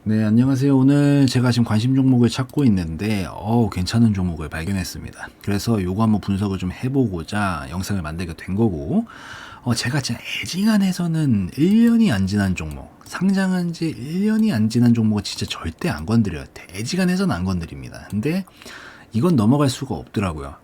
네, 안녕하세요. 오늘 제가 지금 관심 종목을 찾고 있는데, 괜찮은 종목을 발견했습니다. 그래서 요거 한번 분석을 좀 해보고자 영상을 만들게 된 거고, 제가 진짜 애지간해서는 1년이 안 지난 종목, 상장한 지 1년이 안 지난 종목은 진짜 절대 안 건드려요. 애지간해서는 안 건드립니다. 근데 이건 넘어갈 수가 없더라고요.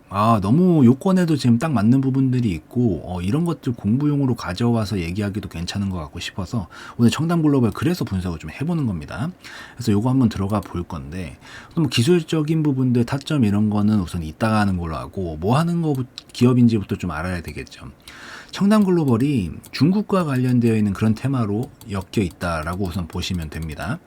너무 요건에도 지금 딱 맞는 부분들이 있고, 이런 것들 공부용으로 가져와서 얘기하기도 괜찮은 것 같고 싶어서 오늘 청담 글로벌 그래서 분석을 좀 해보는 겁니다. 그래서 요거 한번 들어가 볼 건데, 또 뭐 기술적인 부분들, 타점 이런 거는 우선 이따가 하는 걸로 하고, 뭐 하는 거 기업인지부터 좀 알아야 되겠죠. 청담 글로벌이 중국과 관련되어 있는 그런 테마로 엮여 있다라고 우선 보시면 됩니다.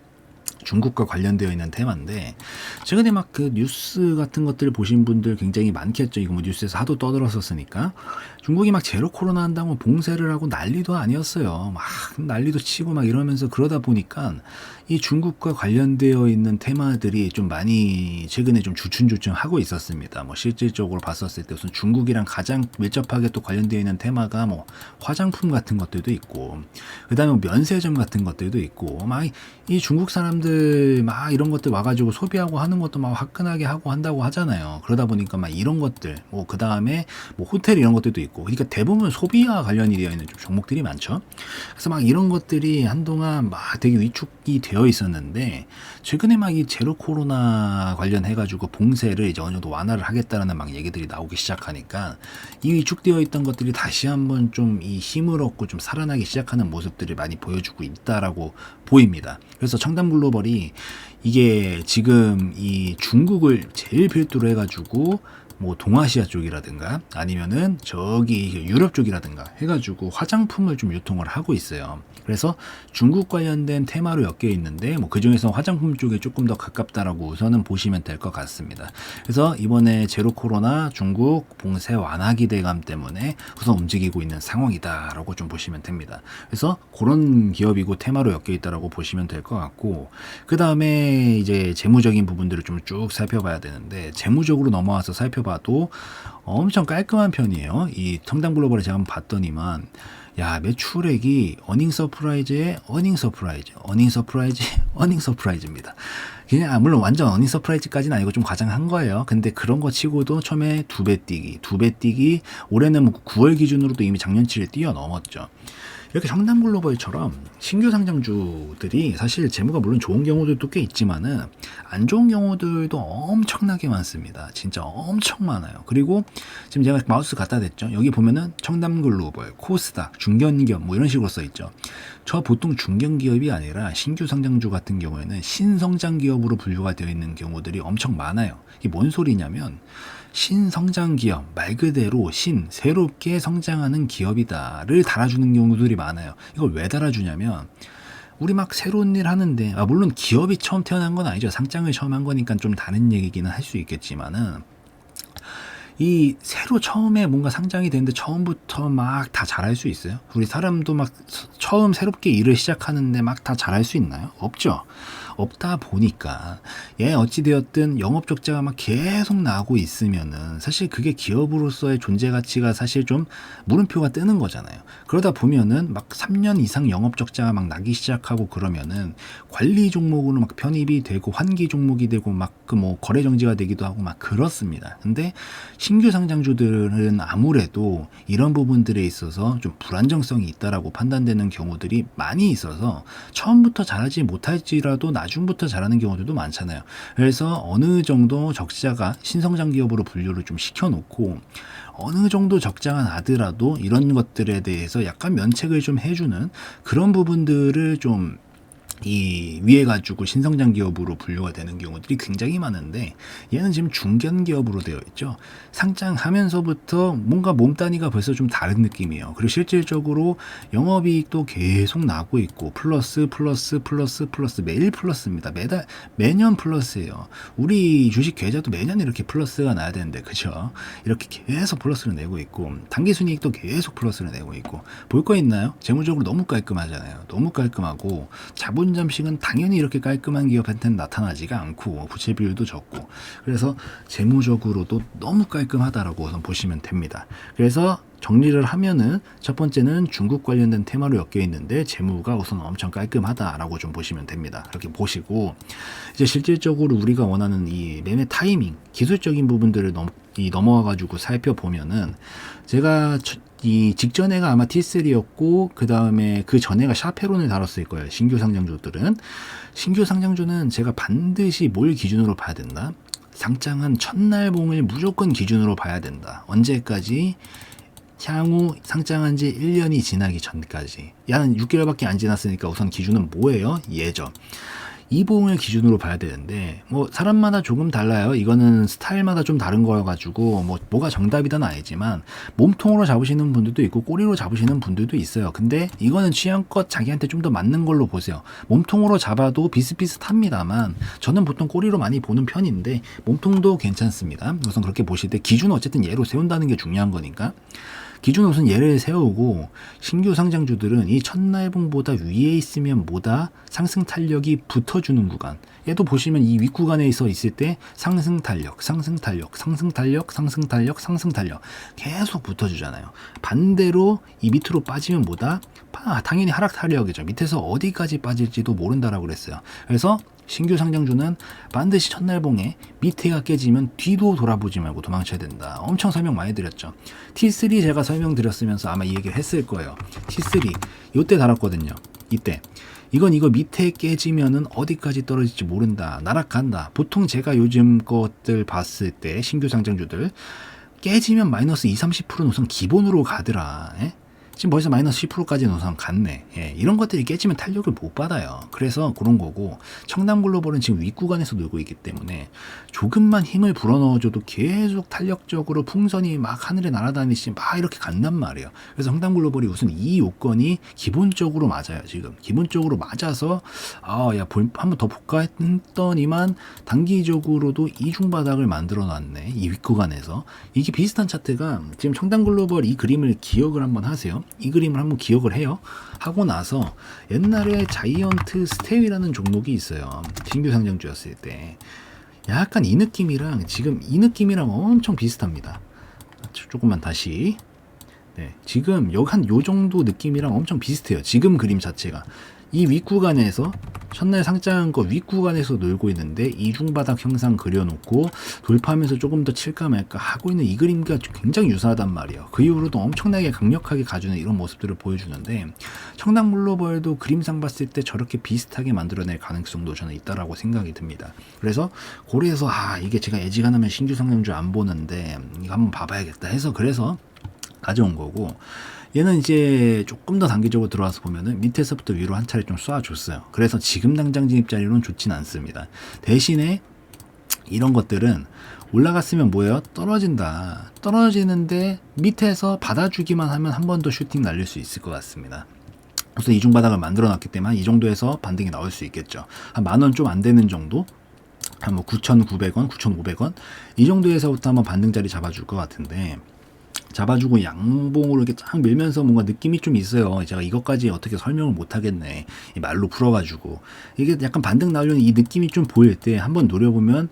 중국과 관련되어 있는 테마인데 최근에 막 그 뉴스 같은 것들을 보신 분들 굉장히 많겠죠. 이거 뭐 뉴스에서 하도 떠들었었으니까 중국이 막 제로 코로나 한다고 봉쇄를 하고 난리도 아니었어요. 막 난리도 치고 막 이러면서 그러다 보니까 이 중국과 관련되어 있는 테마들이 좀 많이 최근에 좀 주춤주춤하고 있었습니다. 뭐 실질적으로 봤었을 때 우선 중국이랑 가장 밀접하게 또 관련되어 있는 테마가 뭐 화장품 같은 것들도 있고 그다음에 뭐 면세점 같은 것들도 있고 막 이 중국 사람들 막 이런 것들 와가지고 소비하고 하는 것도 막 화끈하게 하고 한다고 하잖아요. 그러다 보니까 막 이런 것들 뭐 그 다음에 뭐 호텔 이런 것들도 있고 그러니까 대부분 소비와 관련이 되어 있는 좀 종목들이 많죠. 그래서 막 이런 것들이 한동안 막 되게 위축이 되어 있었는데 최근에 막 이 제로 코로나 관련해가지고 봉쇄를 이제 어느 정도 완화를 하겠다라는 막 얘기들이 나오기 시작하니까 이 위축되어 있던 것들이 다시 한번 좀 이 힘을 얻고 좀 살아나기 시작하는 모습들을 많이 보여주고 있다라고 보입니다. 그래서 청담 글로벌이 이게 지금 이 중국을 제일 필두로 해가지고 뭐 동아시아 쪽이라든가 아니면은 저기 유럽 쪽이라든가 해가지고 화장품을 좀 유통을 하고 있어요. 그래서 중국 관련된 테마로 엮여 있는데 뭐 그중에서 화장품 쪽에 조금 더 가깝다라고 우선은 보시면 될 것 같습니다. 그래서 이번에 제로 코로나 중국 봉쇄 완화 기대감 때문에 우선 움직이고 있는 상황이다라고 좀 보시면 됩니다. 그래서 그런 기업이고 테마로 엮여 있다라고 보시면 될 것 같고 그 다음에 이제 재무적인 부분들을 좀 쭉 살펴봐야 되는데 재무적으로 넘어와서 살펴봐도 엄청 깔끔한 편이에요. 이 청담 글로벌에 제가 한번 봤더니만 야, 매출액이 어닝 서프라이즈에 어닝 서프라이즈, 어닝 서프라이즈, 어닝 서프라이즈입니다. 그냥 물론 완전 어닝 서프라이즈까지는 아니고 좀 과장한 거예요. 근데 그런 거 치고도 처음에 두 배 뛰기, 올해는 뭐 9월 기준으로도 이미 작년치를 뛰어넘었죠. 이렇게 청담 글로벌처럼 신규 상장주들이 사실 재무가 물론 좋은 경우들도 꽤 있지만은 안 좋은 경우들도 엄청나게 많습니다. 진짜 엄청 많아요. 그리고 지금 제가 마우스 갖다 댔죠. 여기 보면은 청담 글로벌, 코스닥, 중견기업 뭐 이런 식으로 써 있죠. 저 보통 중견기업이 아니라 신규 상장주 같은 경우에는 신성장 기업으로 분류가 되어 있는 경우들이 엄청 많아요. 이게 뭔 소리냐면 신성장 기업, 말 그대로 새롭게 성장하는 기업이다를 달아주는 경우들이 많아요. 이걸 왜 달아주냐면 우리 막 새로운 일 하는데 물론 기업이 처음 태어난 건 아니죠. 상장을 처음 한 거니까 좀 다른 얘기기는 할 수 있겠지만은 이 새로 처음에 뭔가 상장이 되는데 처음부터 막 다 잘할 수 있어요? 우리 사람도 막 처음 새롭게 일을 시작하는데 막 다 잘할 수 있나요? 없죠. 없다 보니까 어찌되었든 영업 적자가 막 계속 나고 있으면은 사실 그게 기업으로서의 존재 가치가 사실 좀 물음표가 뜨는 거잖아요. 그러다 보면은 막 3년 이상 영업 적자가 막 나기 시작하고 그러면은 관리 종목으로 막 편입이 되고 환기 종목이 되고 막 그 뭐 거래 정지가 되기도 하고 막 그렇습니다. 근데 신규 상장주들은 아무래도 이런 부분들에 있어서 좀 불안정성이 있다라고 판단되는 경우들이 많이 있어서 처음부터 잘하지 못할지라도 나중부터 잘하는 경우들도 많잖아요. 그래서 어느 정도 적자가 신성장 기업으로 분류를 좀 시켜놓고 어느 정도 적자가 나더라도 이런 것들에 대해서 약간 면책을 좀 해주는 그런 부분들을 좀 이 위에 가지고 신성장 기업으로 분류가 되는 경우들이 굉장히 많은데 얘는 지금 중견 기업으로 되어 있죠. 상장하면서부터 뭔가 몸 단위가 벌써 좀 다른 느낌이에요. 그리고 실질적으로 영업이익도 계속 나고 있고 플러스 매일 플러스입니다. 매년 플러스예요. 우리 주식 계좌도 매년 이렇게 플러스가 나야 되는데 그죠? 이렇게 계속 플러스를 내고 있고 당기순이익도 계속 플러스를 내고 있고 볼 거 있나요? 재무적으로 너무 깔끔하잖아요. 너무 깔끔하고 자본 한 점씩은 당연히 이렇게 깔끔한 기업한테는 나타나지가 않고 부채 비율도 적고 그래서 재무적으로도 너무 깔끔하다라고 우선 보시면 됩니다. 그래서 정리를 하면은 첫 번째는 중국 관련된 테마로 엮여 있는데 재무가 우선 엄청 깔끔하다라고 좀 보시면 됩니다. 그렇게 보시고 이제 실질적으로 우리가 원하는 이 매매 타이밍, 기술적인 부분들을 넘어와 가지고 살펴보면은 제가 이 직전에가 아마 T3였고 그 다음에 그 전에가 샤페론을 다뤘을 거예요. 신규 상장주들은 신규 상장주는 제가 반드시 뭘 기준으로 봐야 된다. 상장한 첫날봉을 무조건 기준으로 봐야 된다. 언제까지? 향후 상장한 지 1년이 지나기 전까지. 한 6개월밖에 안 지났으니까 우선 기준은 뭐예요? 예전. 이 봉을 기준으로 봐야 되는데 뭐 사람마다 조금 달라요. 이거는 스타일마다 좀 다른 거여가지고 뭐가 정답이든 아니지만 몸통으로 잡으시는 분들도 있고 꼬리로 잡으시는 분들도 있어요. 근데 이거는 취향껏 자기한테 좀 더 맞는 걸로 보세요. 몸통으로 잡아도 비슷비슷합니다만 저는 보통 꼬리로 많이 보는 편인데 몸통도 괜찮습니다. 우선 그렇게 보실 때 기준은 어쨌든 예로 세운다는 게 중요한 거니까 기준 우선 예를 세우고 신규 상장주들은 이 첫날봉보다 위에 있으면 뭐다? 상승 탄력이 붙어주는 구간. 얘도 보시면 이 윗구간에 있을 때 상승 탄력, 상승 탄력, 상승 탄력, 상승 탄력, 상승 탄력 계속 붙어주잖아요. 반대로 이 밑으로 빠지면 뭐다? 당연히 하락 탄력이죠. 밑에서 어디까지 빠질지도 모른다라고 그랬어요. 그래서 신규 상장주는 반드시 첫날봉에 밑에가 깨지면 뒤도 돌아보지 말고 도망쳐야 된다. 엄청 설명 많이 드렸죠. T3 제가 설명드렸으면서 아마 이 얘기를 했을 거예요. T3 이때 달았거든요. 이때 이거 밑에 깨지면은 어디까지 떨어질지 모른다. 날아간다. 보통 제가 요즘 것들 봤을 때 신규 상장주들 깨지면 마이너스 20-30%는 우선 기본으로 가더라. 예? 지금 벌써 마이너스 10%까지는 우선 갔네. 예, 이런 것들이 깨지면 탄력을 못 받아요. 그래서 그런 거고 청담글로벌은 지금 윗구간에서 놀고 있기 때문에 조금만 힘을 불어넣어줘도 계속 탄력적으로 풍선이 막 하늘에 날아다니시 막 이렇게 간단 말이에요. 그래서 청담글로벌이 우선 이 요건이 기본적으로 맞아요. 지금 기본적으로 맞아서 한번 더 볼까 했더니만 단기적으로도 이중바닥을 만들어 놨네. 이 윗구간에서 이게 비슷한 차트가 지금 청담글로벌 이 그림을 기억을 한번 하세요. 이 그림을 한번 기억을 해요. 하고 나서 옛날에 자이언트 스테이라는 종목이 있어요. 신규 상장주였을 때. 약간 이 느낌이랑 지금 이 느낌이랑 엄청 비슷합니다. 조금만 다시. 네, 지금 한 요 정도 느낌이랑 엄청 비슷해요. 지금 그림 자체가. 이 윗구간에서 첫날 상장한 거 윗구간에서 놀고 있는데 이중바닥 형상 그려놓고 돌파하면서 조금 더 칠까 말까 하고 있는 이 그림과 굉장히 유사하단 말이에요. 그 이후로도 엄청나게 강력하게 가주는 이런 모습들을 보여주는데 청담글로벌도 그림상 봤을 때 저렇게 비슷하게 만들어낼 가능성도 저는 있다라고 생각이 듭니다. 그래서 고려해서 이게 제가 애지간하면 신규 상장주 안 보는데 이거 한번 봐봐야겠다 해서 그래서 가져온 거고 얘는 이제 조금 더 단기적으로 들어와서 보면은 밑에서부터 위로 한 차례 좀 쏴줬어요. 그래서 지금 당장 진입 자리로는 좋진 않습니다. 대신에 이런 것들은 올라갔으면 뭐예요? 떨어진다. 떨어지는데 밑에서 받아주기만 하면 한 번 더 슈팅 날릴 수 있을 것 같습니다. 우선 이중바닥을 만들어 놨기 때문에 이 정도에서 반등이 나올 수 있겠죠. 한 10,000원 좀 안 되는 정도? 한 뭐 9,900원, 9,500원? 이 정도에서부터 한번 반등 자리 잡아줄 것 같은데 잡아주고 양봉으로 이렇게 쫙 밀면서 뭔가 느낌이 좀 있어요. 제가 이것까지 어떻게 설명을 못 하겠네. 말로 풀어가지고. 이게 약간 반등 나오려는 이 느낌이 좀 보일 때 한번 노려보면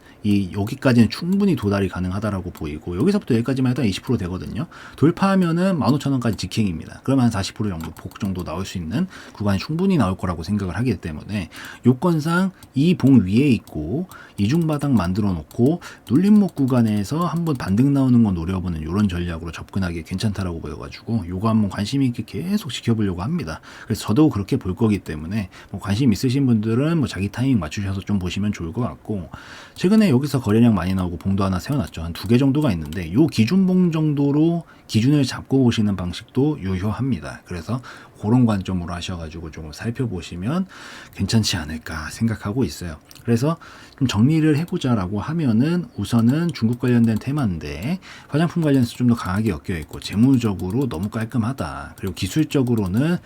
여기까지는 충분히 도달이 가능하다라고 보이고 여기서부터 여기까지만 해도 20% 되거든요. 돌파하면은 15,000원까지 직행입니다. 그러면 한 40% 정도 복 정도 나올 수 있는 구간이 충분히 나올 거라고 생각을 하기 때문에 요건상 이 봉 위에 있고 이중바닥 만들어 놓고 눌림목 구간에서 한번 반등 나오는 거 노려보는 이런 전략으로 접근하기 괜찮다라고 보여가지고 요거 한번 관심 있게 계속 지켜보려고 합니다. 그래서 저도 그렇게 볼 거기 때문에 관심 있으신 분들은 자기 타이밍 맞추셔서 좀 보시면 좋을 것 같고 최근에 여기서 거래량 많이 나오고 봉도 하나 세워놨죠. 한 2개 정도가 있는데 요 기준봉 정도로 기준을 잡고 보시는 방식도 유효합니다. 그래서 그런 관점으로 하셔가지고 좀 살펴보시면 괜찮지 않을까 생각하고 있어요. 그래서 좀 정리를 해보자라고 하면은 우선은 중국 관련된 테마인데 화장품 관련해서 좀 더 강하게 엮여 있고 재무적으로 너무 깔끔하다. 그리고 기술적으로는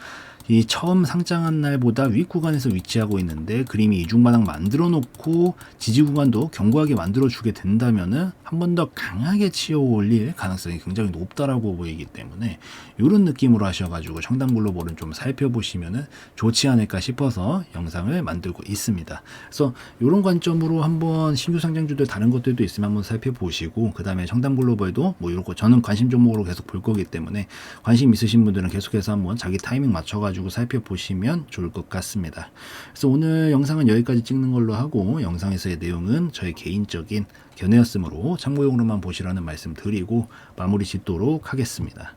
이 처음 상장한 날보다 윗 구간에서 위치하고 있는데 그림이 이중바닥 만들어 놓고 지지 구간도 견고하게 만들어 주게 된다면은 한 번 더 강하게 치어 올릴 가능성이 굉장히 높다라고 보이기 때문에 이런 느낌으로 하셔가지고 청담 글로벌은 좀 살펴보시면은 좋지 않을까 싶어서 영상을 만들고 있습니다. 그래서 이런 관점으로 한번 신규 상장주들 다른 것들도 있으면 한번 살펴보시고 그 다음에 청담 글로벌도 뭐 이런 거 저는 관심 종목으로 계속 볼 거기 때문에 관심 있으신 분들은 계속해서 한번 자기 타이밍 맞춰가지고 살펴보시면 좋을 것 같습니다. 그래서 오늘 영상은 여기까지 찍는 걸로 하고 영상에서의 내용은 저의 개인적인 견해였으므로 참고용으로만 보시라는 말씀 드리고 마무리 짓도록 하겠습니다.